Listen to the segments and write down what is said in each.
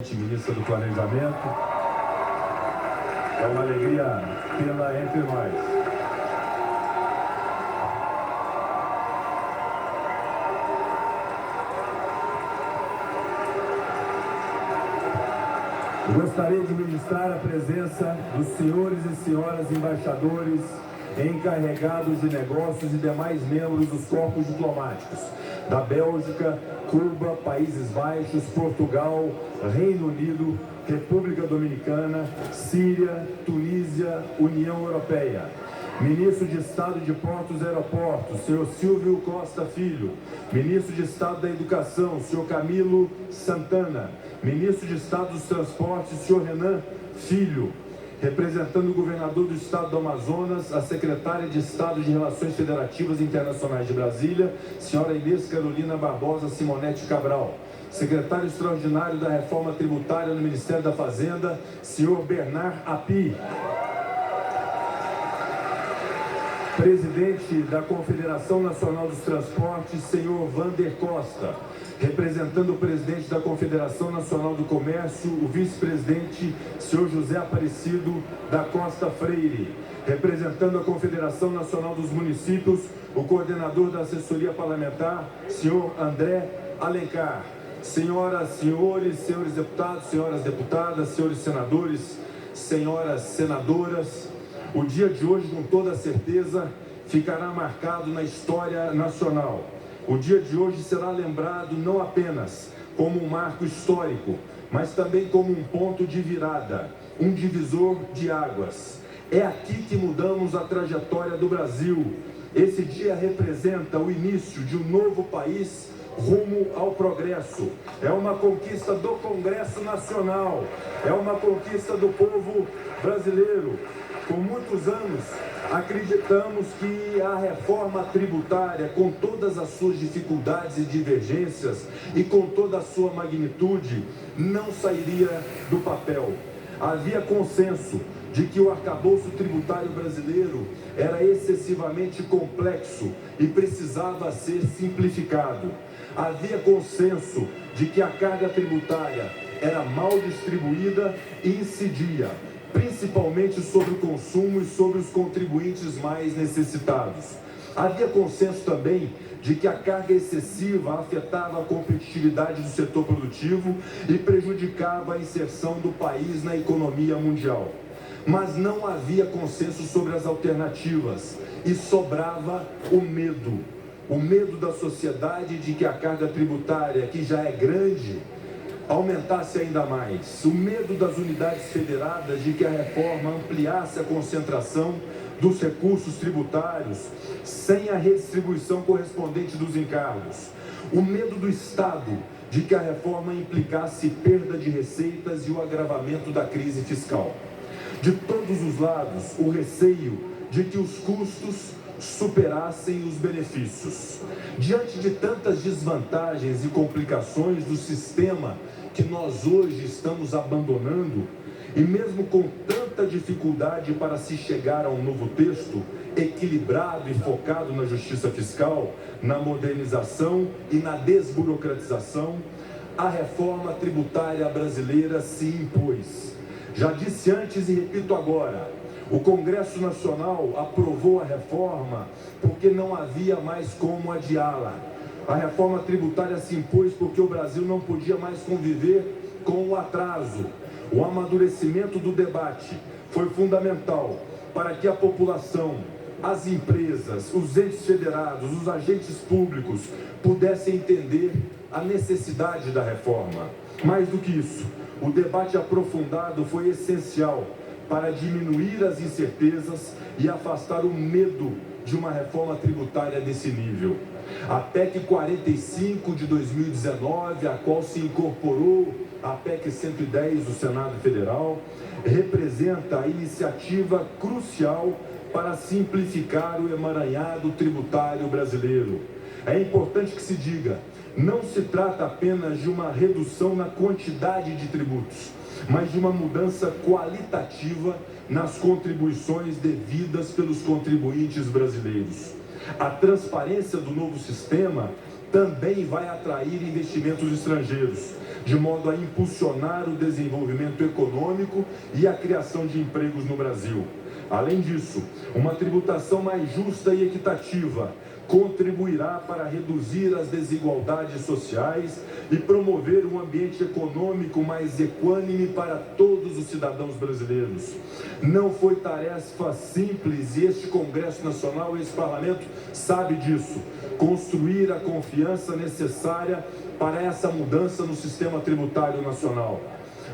Ministra do Planejamento, é uma alegria tê-la entre nós. Gostaria de registrar a presença dos senhores e senhoras embaixadores, encarregados de negócios e demais membros dos corpos diplomáticos da Bélgica, Cuba, Países Baixos, Portugal, Reino Unido, República Dominicana, Síria, Tunísia, União Europeia. Ministro de Estado de Portos e Aeroportos, senhor Silvio Costa Filho. Ministro de Estado da Educação, senhor Camilo Santana. Ministro de Estado dos Transportes, senhor Renan Filho. Representando o governador do Estado do Amazonas, a secretária de Estado de Relações Federativas e Internacionais de Brasília, senhora Inês Carolina Barbosa Simonetti Cabral. Secretário extraordinário da Reforma Tributária no Ministério da Fazenda, senhor Bernard Api. Presidente da Confederação Nacional dos Transportes, senhor Vander Costa. Representando o presidente da Confederação Nacional do Comércio, o vice-presidente, senhor José Aparecido da Costa Freire. Representando a Confederação Nacional dos Municípios, o coordenador da assessoria parlamentar, senhor André Alencar. Senhoras, senhores, senhores deputados, senhoras deputadas, senhores senadores, senhoras senadoras, o dia de hoje, com toda certeza, ficará marcado na história nacional. O dia de hoje será lembrado não apenas como um marco histórico, mas também como um ponto de virada, um divisor de águas. É aqui que mudamos a trajetória do Brasil. Esse dia representa o início de um novo país rumo ao progresso. É uma conquista do Congresso Nacional, é uma conquista do povo brasileiro. Por muitos anos, acreditamos que a reforma tributária, com todas as suas dificuldades e divergências e com toda a sua magnitude, não sairia do papel. Havia consenso de que o arcabouço tributário brasileiro era excessivamente complexo e precisava ser simplificado. Havia consenso de que a carga tributária era mal distribuída e incidia principalmente sobre o consumo e sobre os contribuintes mais necessitados. Havia consenso também de que a carga excessiva afetava a competitividade do setor produtivo e prejudicava a inserção do país na economia mundial. Mas não havia consenso sobre as alternativas e sobrava o medo da sociedade de que a carga tributária, que já é grande, aumentasse ainda mais. O medo das unidades federadas de que a reforma ampliasse a concentração dos recursos tributários sem a redistribuição correspondente dos encargos. O medo do Estado de que a reforma implicasse perda de receitas e o agravamento da crise fiscal. De todos os lados, o receio de que os custos superassem os benefícios. Diante de tantas desvantagens e complicações do sistema que nós hoje estamos abandonando, e mesmo com tanta dificuldade para se chegar a um novo texto equilibrado e focado na justiça fiscal, na modernização e na desburocratização, a reforma tributária brasileira se impôs. Já disse antes e repito agora, o Congresso Nacional aprovou a reforma porque não havia mais como adiá-la. A reforma tributária se impôs porque o Brasil não podia mais conviver com o atraso. O amadurecimento do debate foi fundamental para que a população, as empresas, os entes federados, os agentes públicos pudessem entender a necessidade da reforma. Mais do que isso, o debate aprofundado foi essencial para diminuir as incertezas e afastar o medo de uma reforma tributária desse nível. A PEC 45 de 2019, a qual se incorporou a PEC 110 do Senado Federal, representa a iniciativa crucial para simplificar o emaranhado tributário brasileiro. É importante que se diga, não se trata apenas de uma redução na quantidade de tributos, mas de uma mudança qualitativa nas contribuições devidas pelos contribuintes brasileiros. A transparência do novo sistema também vai atrair investimentos estrangeiros, de modo a impulsionar o desenvolvimento econômico e a criação de empregos no Brasil. Além disso, uma tributação mais justa e equitativa contribuirá para reduzir as desigualdades sociais e promover um ambiente econômico mais equânime para todos os cidadãos brasileiros. Não foi tarefa simples e este Congresso Nacional, esse Parlamento, sabe disso. Construir a confiança necessária para essa mudança no sistema tributário nacional.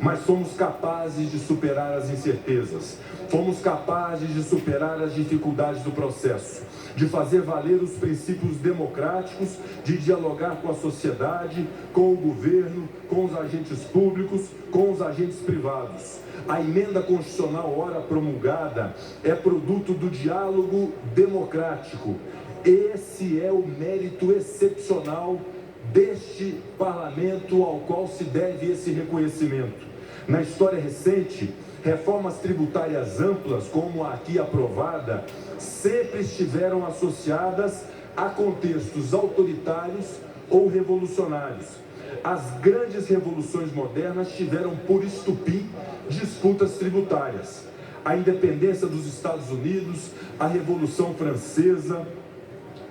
Mas fomos capazes de superar as incertezas, fomos capazes de superar as dificuldades do processo, de fazer valer os princípios democráticos, de dialogar com a sociedade, com o governo, com os agentes públicos, com os agentes privados. A emenda constitucional ora promulgada é produto do diálogo democrático. Esse é o mérito excepcional deste parlamento ao qual se deve esse reconhecimento. Na história recente, reformas tributárias amplas, como a aqui aprovada, sempre estiveram associadas a contextos autoritários ou revolucionários. As grandes revoluções modernas tiveram por estupim disputas tributárias. A independência dos Estados Unidos, a Revolução Francesa,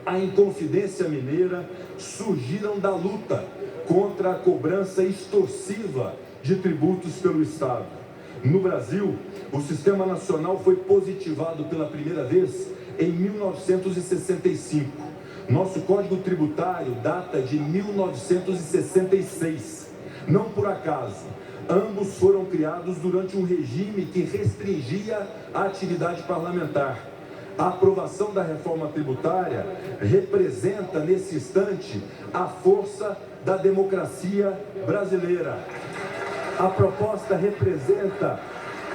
a Inconfidência Mineira surgiram da luta contra a cobrança extorsiva de tributos pelo Estado. No Brasil, o Sistema Nacional foi positivado pela primeira vez em 1965. Nosso Código Tributário data de 1966. Não por acaso, ambos foram criados durante um regime que restringia a atividade parlamentar. A aprovação da reforma tributária representa, nesse instante, a força da democracia brasileira. A proposta representa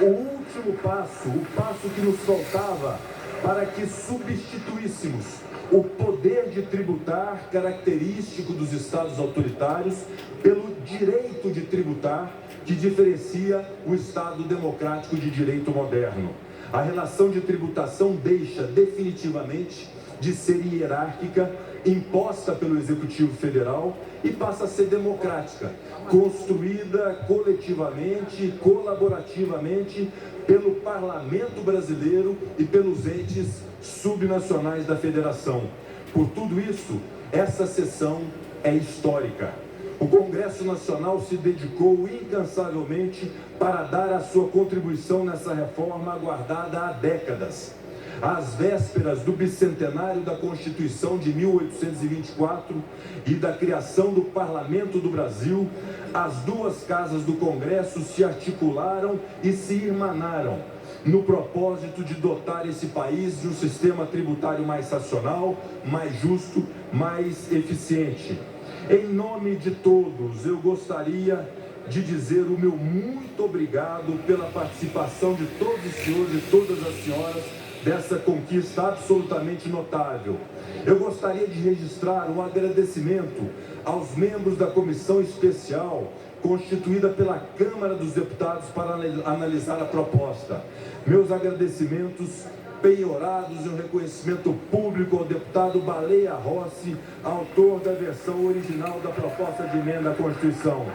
o último passo, o passo que nos faltava para que substituíssemos o poder de tributar característico dos estados autoritários pelo direito de tributar, que diferencia o Estado democrático de direito moderno. A relação de tributação deixa definitivamente de ser hierárquica, imposta pelo Executivo Federal, e passa a ser democrática, construída coletivamente e colaborativamente pelo Parlamento brasileiro e pelos entes subnacionais da Federação. Por tudo isso, essa sessão é histórica. O Congresso Nacional se dedicou incansavelmente para dar a sua contribuição nessa reforma aguardada há décadas. Às vésperas do bicentenário da Constituição de 1824 e da criação do Parlamento do Brasil, as duas casas do Congresso se articularam e se irmanaram no propósito de dotar esse país de um sistema tributário mais racional, mais justo, mais eficiente. Em nome de todos, eu gostaria de dizer o meu muito obrigado pela participação de todos os senhores e todas as senhoras dessa conquista absolutamente notável. Eu gostaria de registrar um agradecimento aos membros da comissão especial constituída pela Câmara dos Deputados para analisar a proposta. Meus agradecimentos penhorados e um reconhecimento público ao deputado Baleia Rossi, autor da versão original da proposta de emenda à Constituição.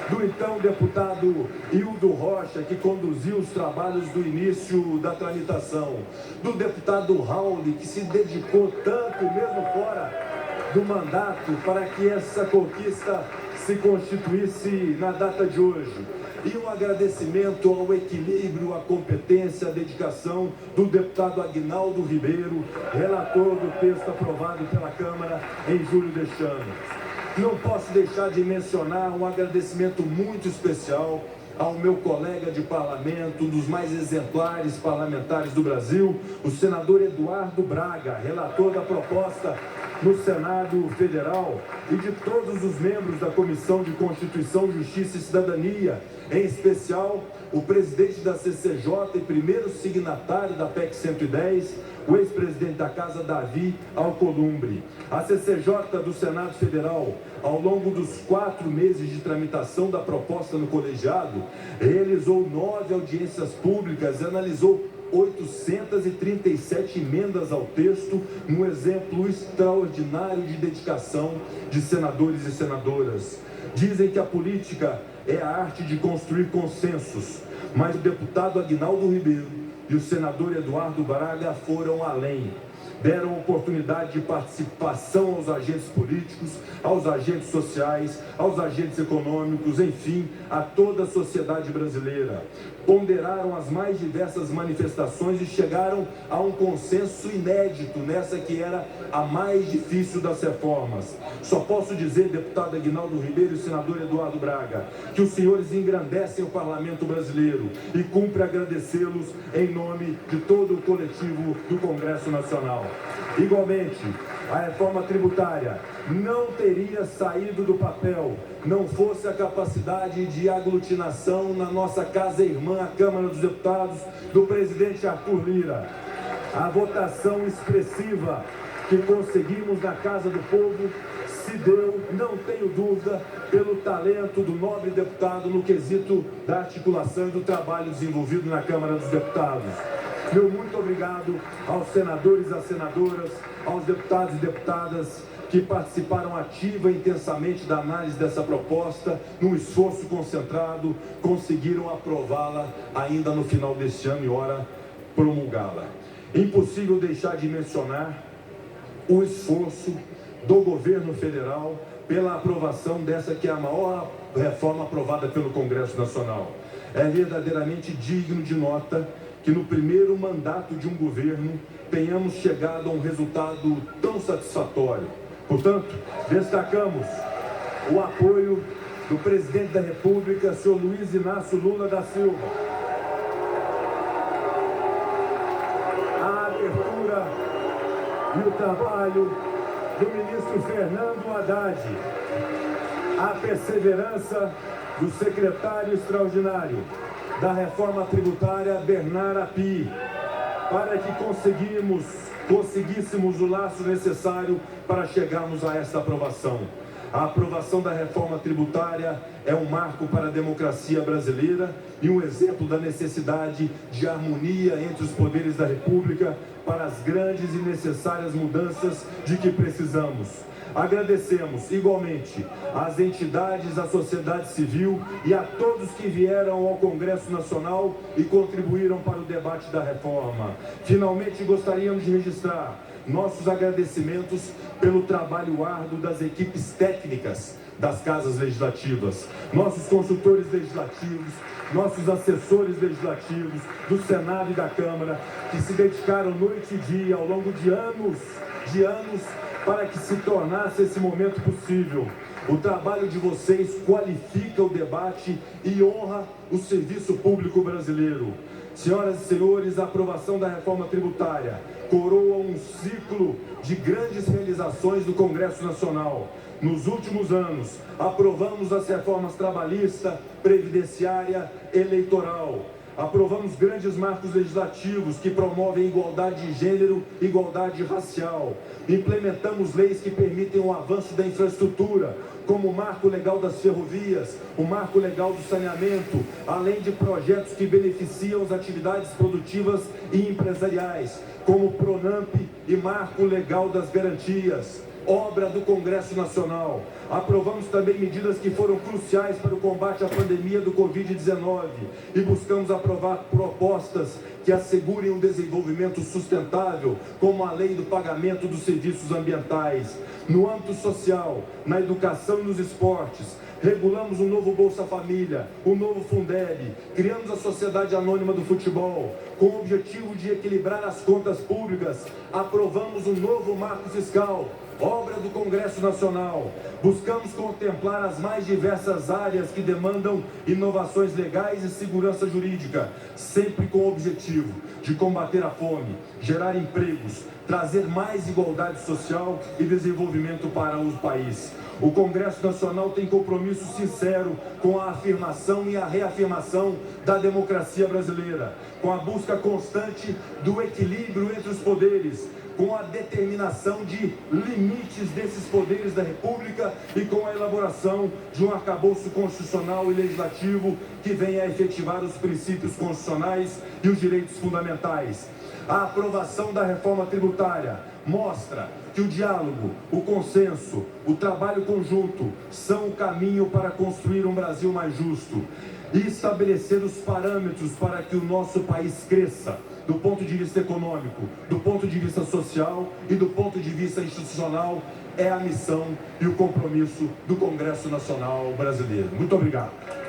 Do então deputado Hildo Rocha, que conduziu os trabalhos do início da tramitação. Do deputado Raul, que se dedicou tanto, mesmo fora do mandato, para que essa conquista se constituísse na data de hoje. E um agradecimento ao equilíbrio, à competência, à dedicação do deputado Aguinaldo Ribeiro, relator do texto aprovado pela Câmara em julho deste ano. Não posso deixar de mencionar um agradecimento muito especial ao meu colega de parlamento, um dos mais exemplares parlamentares do Brasil, o senador Eduardo Braga, relator da proposta no Senado Federal, e de todos os membros da Comissão de Constituição, Justiça e Cidadania, em especial o presidente da CCJ e primeiro signatário da PEC 110, o ex-presidente da Casa, Davi Alcolumbre. A CCJ do Senado Federal, ao longo dos 4 meses de tramitação da proposta no colegiado, realizou 9 audiências públicas e analisou 837 emendas ao texto, num exemplo extraordinário de dedicação de senadores e senadoras. Dizem que a política é a arte de construir consensos, mas o deputado Aguinaldo Ribeiro e o senador Eduardo Braga foram além. Deram oportunidade de participação aos agentes políticos, aos agentes sociais, aos agentes econômicos, enfim, a toda a sociedade brasileira. Ponderaram as mais diversas manifestações e chegaram a um consenso inédito nessa que era a mais difícil das reformas. Só posso dizer, deputado Aguinaldo Ribeiro e senador Eduardo Braga, que os senhores engrandecem o parlamento brasileiro e cumpre agradecê-los em nome de todo o coletivo do Congresso Nacional. Igualmente, a reforma tributária não teria saído do papel não fosse a capacidade de aglutinação na nossa casa irmã, a Câmara dos Deputados, do presidente Arthur Lira. A votação expressiva que conseguimos na Casa do Povo se deu, não tenho dúvida, pelo talento do nobre deputado no quesito da articulação e do trabalho desenvolvido na Câmara dos Deputados. Meu muito obrigado aos senadores e às senadoras, aos deputados e deputadas que participaram ativa e intensamente da análise dessa proposta, num esforço concentrado, conseguiram aprová-la ainda no final deste ano e ora promulgá-la. Impossível deixar de mencionar o esforço do governo federal pela aprovação dessa que é a maior reforma aprovada pelo Congresso Nacional. É verdadeiramente digno de nota que no primeiro mandato de um governo tenhamos chegado a um resultado tão satisfatório. Portanto, destacamos o apoio do presidente da República, senhor Luiz Inácio Lula da Silva, a abertura e o trabalho do ministro Fernando Haddad, a perseverança do secretário extraordinário da reforma tributária, Bernard Api, para que conseguíssemos o laço necessário para chegarmos a esta aprovação. A aprovação da reforma tributária é um marco para a democracia brasileira e um exemplo da necessidade de harmonia entre os poderes da República para as grandes e necessárias mudanças de que precisamos. Agradecemos igualmente às entidades, à sociedade civil e a todos que vieram ao Congresso Nacional e contribuíram para o debate da reforma. Finalmente, gostaríamos de registrar nossos agradecimentos pelo trabalho árduo das equipes técnicas das casas legislativas, nossos consultores legislativos, nossos assessores legislativos do Senado e da Câmara, que se dedicaram noite e dia ao longo de anos, para que se tornasse esse momento possível. O trabalho de vocês qualifica o debate e honra o serviço público brasileiro. Senhoras e senhores, a aprovação da reforma tributária coroa um ciclo de grandes realizações do Congresso Nacional. Nos últimos anos, aprovamos as reformas trabalhista, previdenciária, eleitoral. Aprovamos grandes marcos legislativos que promovem igualdade de gênero, igualdade racial. Implementamos leis que permitem o avanço da infraestrutura, como o Marco Legal das Ferrovias, o Marco Legal do Saneamento, além de projetos que beneficiam as atividades produtivas e empresariais, como o Pronamp e Marco Legal das Garantias, obra do Congresso Nacional. Aprovamos também medidas que foram cruciais para o combate à pandemia do Covid-19 e buscamos aprovar propostas que assegurem um desenvolvimento sustentável, como a lei do pagamento dos serviços ambientais. No âmbito social, na educação e nos esportes, regulamos um novo Bolsa Família, um novo Fundeb, criamos a Sociedade Anônima do Futebol, com o objetivo de equilibrar as contas públicas, aprovamos um novo marco fiscal, obra do Congresso Nacional. Buscamos contemplar as mais diversas áreas que demandam inovações legais e segurança jurídica, sempre com o objetivo de combater a fome, gerar empregos, trazer mais igualdade social e desenvolvimento para o país. O Congresso Nacional tem compromisso sincero com a afirmação e a reafirmação da democracia brasileira, com a busca constante do equilíbrio entre os poderes, com a determinação de limites desses poderes da República e com a elaboração de um arcabouço constitucional e legislativo que venha a efetivar os princípios constitucionais e os direitos fundamentais. A aprovação da reforma tributária mostra que o diálogo, o consenso, o trabalho conjunto são o caminho para construir um Brasil mais justo e estabelecer os parâmetros para que o nosso país cresça, do ponto de vista econômico, do ponto de vista social e do ponto de vista institucional, é a missão e o compromisso do Congresso Nacional Brasileiro. Muito obrigado.